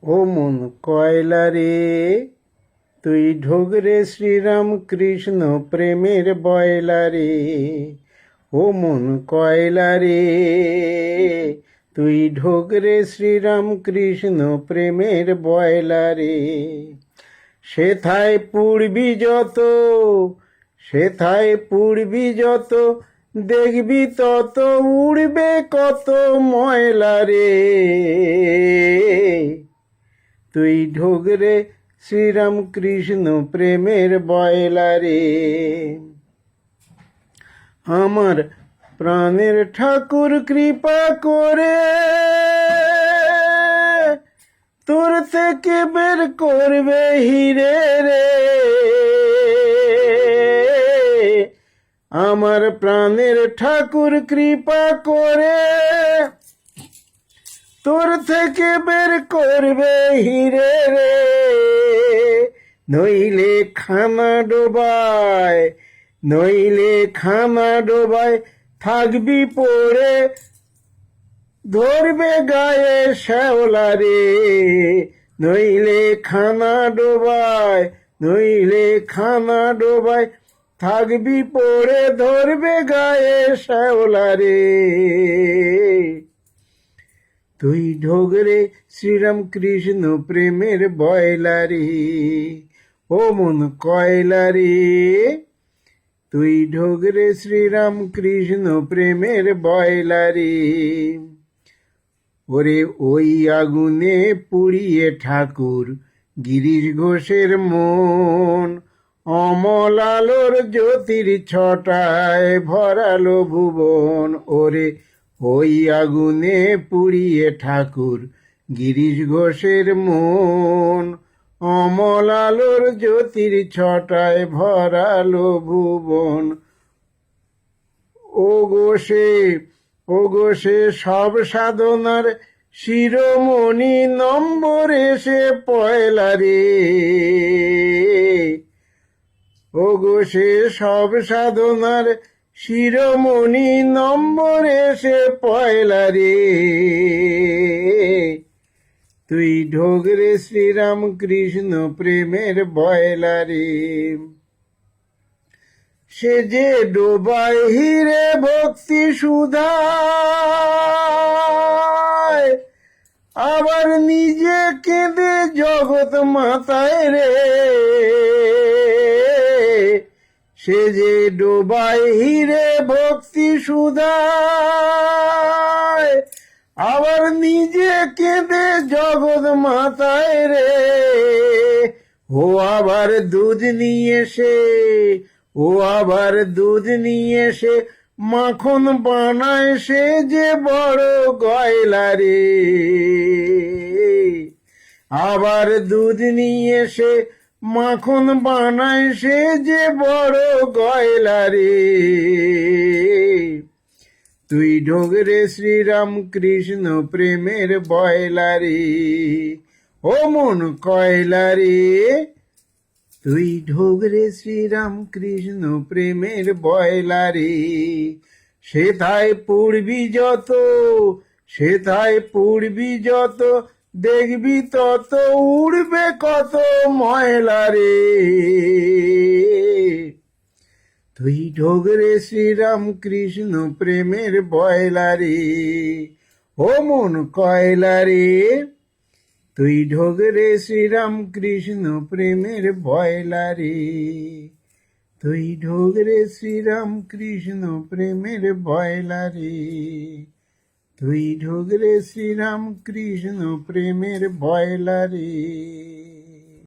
ও মন কয়লা রে, তুই ঢোক রে শ্রীরাম কৃষ্ণ প্রেমের বয়লা রে। ও মন কয়লা রে, তুই ঢোক রে শ্রীরাম কৃষ্ণ প্রেমের বয়লা রে। সেথায় পুড়বি যত, সেথায় পুড়বি যত, দেখবি তত উড়বে কত ময়লা রে। তুই ঢোক রে শ্রীরাম কৃষ্ণ প্রেমের বয়লা রে। আমার প্রাণের ঠাকুর কৃপা করে তোর থেকে বের করবে হিরে রে। আমার প্রাণের ঠাকুর কৃপা করে তোর থেকে বের করবে হিরে রে। নইলে খানা ডোবায়, নইলে খানা ডোবায় থাকবি পড়ে, ধরবে গায়ে শ্যাওলা রে। নইলে খানা ডোবায়, নইলে খানা ডোবায় থাকবি পড়ে, ধরবে গায়ে শ্যাওলা রে। তুই ঢোক রে শ্রীরাম কৃষ্ণ প্রেমের বয়লা রে। ও মন কয়লা রে, তুই ঢোক রে শ্রীরাম কৃষ্ণ প্রেমের বয়লা রে। ওরে ওই আগুনে পুড়িয়ে ঠাকুর গিরিশ ঘোষের মন, অমল আলোর জ্যোতির ছটায় ভরালো ভুবন। ওরে ওই আগুনে পুড়িয়ে ঠাকুর গিরিশ ঘোষের মন, অমল আলোর জ্যোতির ছটায় ভরালো ভুবন। ও গো সে সব সাধনার শিরোমণি নম্বর এসে পয়লা রে। ও গো সে সব সাধনার শিরোমণি নম্বর এসে পয়লা রে। তুই ঢোক রে শ্রীরাম কৃষ্ণ প্রেমের বয়লা রে। সে যে ডোবায় হিরে ভক্তি সুধায়, আবার নিজে কেঁদে জগৎ মাতায় রে। সে যে ডোবায় হিরে ভক্তি সুধায়, আবার নিজে কেঁদে জগৎ মাতায় রে। ও আবার দুধ নিয়ে এসে, ও আবার দুধ নিয়ে এসে মাখন বানায়, সে যে বড় গয়লা রে। আবার দুধ নিয়ে এসে মাখন বানায়, সে যে বড় গয়লা রে। তুই ঢোক রে শ্রীরাম কৃষ্ণ প্রেমের বয়লা রে। ও মন কয়লা রে, তুই ঢোক রে শ্রীরাম কৃষ্ণ প্রেমের বয়লা রে। সেথায় পুড়বি যত, সেথায় পুড়বি যত, দেখবি তত উড়বে কত ময়লা রে। তুই ঢোক রে শ্রীরাম কৃষ্ণ প্রেমের বয়লা রে। ও মন কয়লা রে, তুই ঢোক রে শ্রীরাম কৃষ্ণ প্রেমের বয়লা রে। তুই ঢোক রে শ্রীরাম কৃষ্ণ প্রেমের বয়লা রে। তুই ঢোক রে শ্রীরাম কৃষ্ণ প্রেমের বয়লা রে।